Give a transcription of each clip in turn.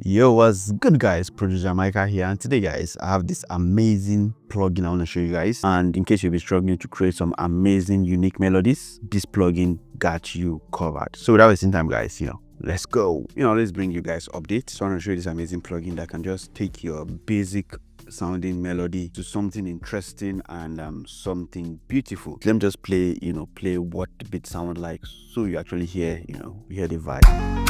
Yo, what's good, guys? Producer Mykah here, and today, guys, I have this amazing plugin I want to show you guys. And in case you've been struggling to create some amazing, unique melodies, this plugin got you covered. So without wasting time, guys, let's go. Let's bring you guys updates. So I want to show you this amazing plugin that can just take your basic sounding melody to something interesting and something beautiful. Let me just play what the beat sound like, so you actually hear the vibe.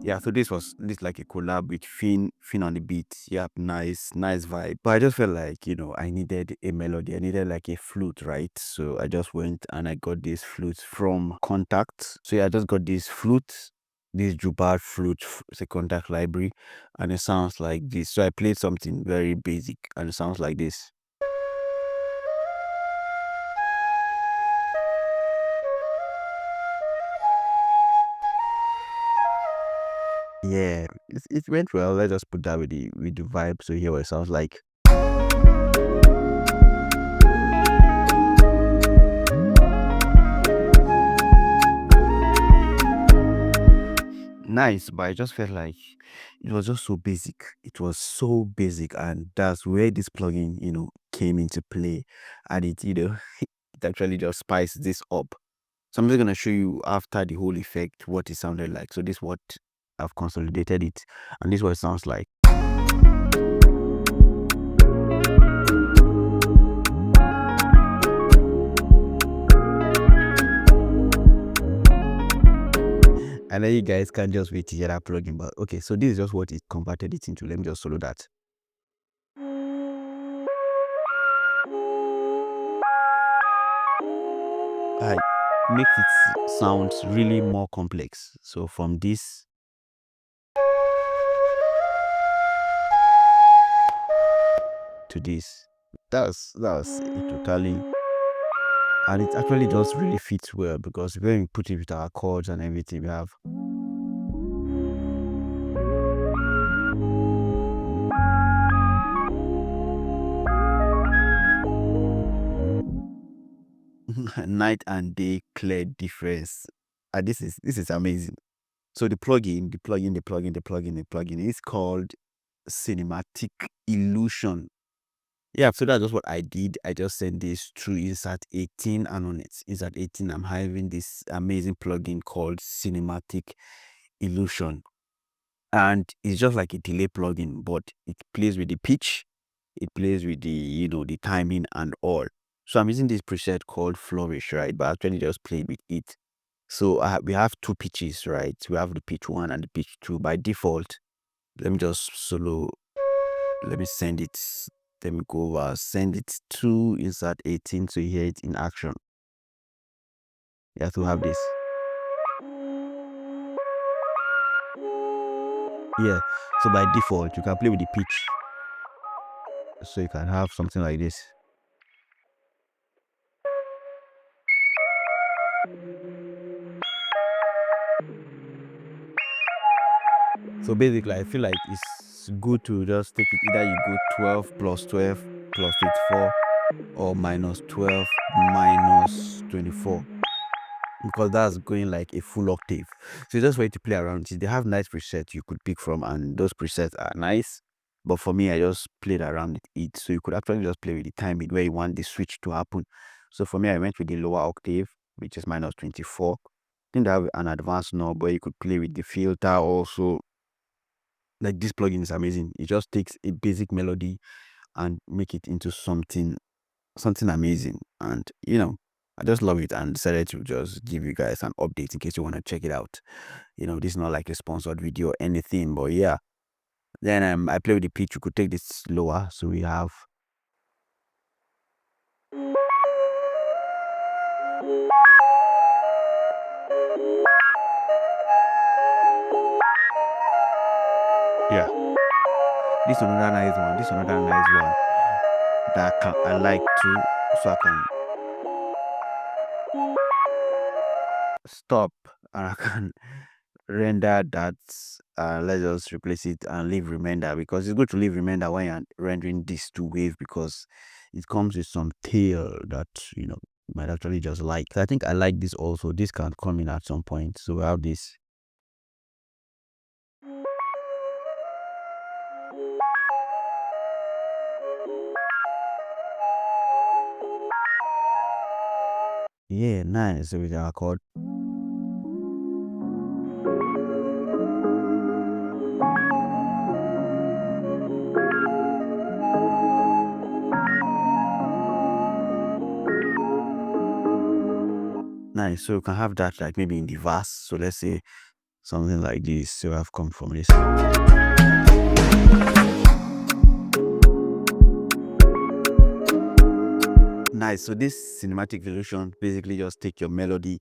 Yeah, so this like a collab with Finn on the beat. Yeah, nice vibe. But I just felt like I needed a melody. I needed like a flute, right? So I just went and I got this flute from Contact. So yeah, I just got this flute, this Jubard flute. It's a Contact library, and it sounds like this. So I played something very basic, and it sounds like this. Yeah, it went well. Let's just put that with the vibe, so hear what it sounds like. Nice, but I just felt like it was just so basic. It was so basic, and that's where this plugin came into play, and it it actually just spiced this up. So I'm just gonna show you after the whole effect what it sounded like. So this is what I've consolidated it, and this is what it sounds like. And then you guys can't just wait to hear that plugin. But okay, so this is just what it converted it into. Let me just solo that. I makes it sound really more complex. So from this to this, that was it totally, and it actually does really fit well, because when we put it with our chords and everything, we have night and day clear difference. And this is amazing. So the plugin is called Cinematic Illusion. Yeah, so that's just what I did. I just sent this through Insert 18, and on it, Insert 18, I'm having this amazing plugin called Cinematic Illusion. And it's just like a delay plugin, but it plays with the pitch, it plays with the the timing and all. So I'm using this preset called Flourish, right? But actually just played with it. So we have two pitches, right? We have the pitch 1 and the pitch 2 by default. Let me just let me send it. Let me go over, send it to Insert 18 so you hear it in action. You have to have this. Yeah, so by default you can play with the pitch, so you can have something like this. So basically I feel like it's good to just take it, either you go 12 plus 12 plus 24 or minus 12 minus 24, because that's going like a full octave. So just for you to play around. They have nice presets you could pick from, and those presets are nice, but for me I just played around with it. So you could actually just play with the timing where you want the switch to happen. So for me, I went with the lower octave, which is minus 24. Then they have an advanced knob where you could play with the filter also. Like, this plugin is amazing. It just takes a basic melody and make it into something amazing. And I just love it, and decided to just give you guys an update in case you want to check it out. This is not like a sponsored video or anything, but yeah. Then I play with the pitch. You could take this lower, so we have yeah. This is another nice one. This is another nice one that I like to, so I can stop and I can render that. Let's just replace it and leave remainder, because it's good to leave remainder when you're rendering this to wave, because it comes with some tail that you might actually just like. So I think I like this also. This can come in at some point. So we have this. Yeah, nice with our chord. Nice. So you can have that like maybe in the verse. So let's say something like this. So I've come from this. Nice. So this cinematic resolution basically just take your melody,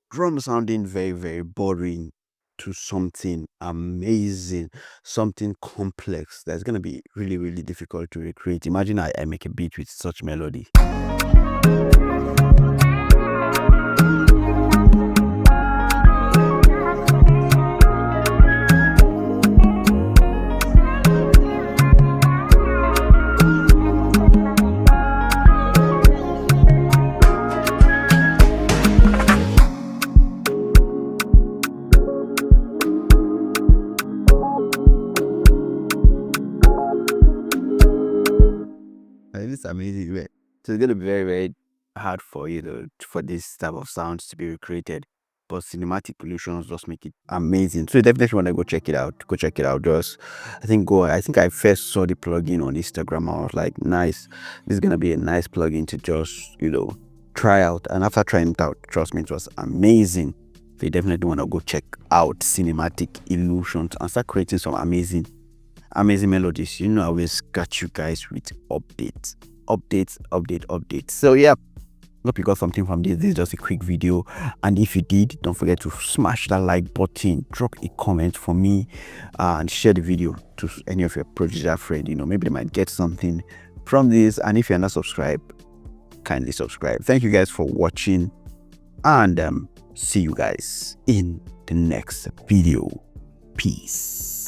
drum sounding very, very boring, to something amazing, something complex that's gonna be really, really difficult to recreate. Imagine I make a beat with such melody. It's amazing, right? So it's gonna be very, very hard for for this type of sounds to be recreated. But cinematic illusions just make it amazing. So you definitely want to go check it out. Go check it out. Just I think I first saw the plugin on Instagram. I was like, nice. This is gonna be a nice plugin to just try out. And after trying it out, trust me, it was amazing. So you definitely want to go check out cinematic illusions and start creating some amazing melodies. I always got you guys with updates. So yeah, hope you got something from this. This is just a quick video, and if you did, don't forget to smash that like button, drop a comment for me, and share the video to any of your producer friends. Maybe they might get something from this. And if you're not subscribed, kindly subscribe. Thank you guys for watching, and see you guys in the next video. Peace.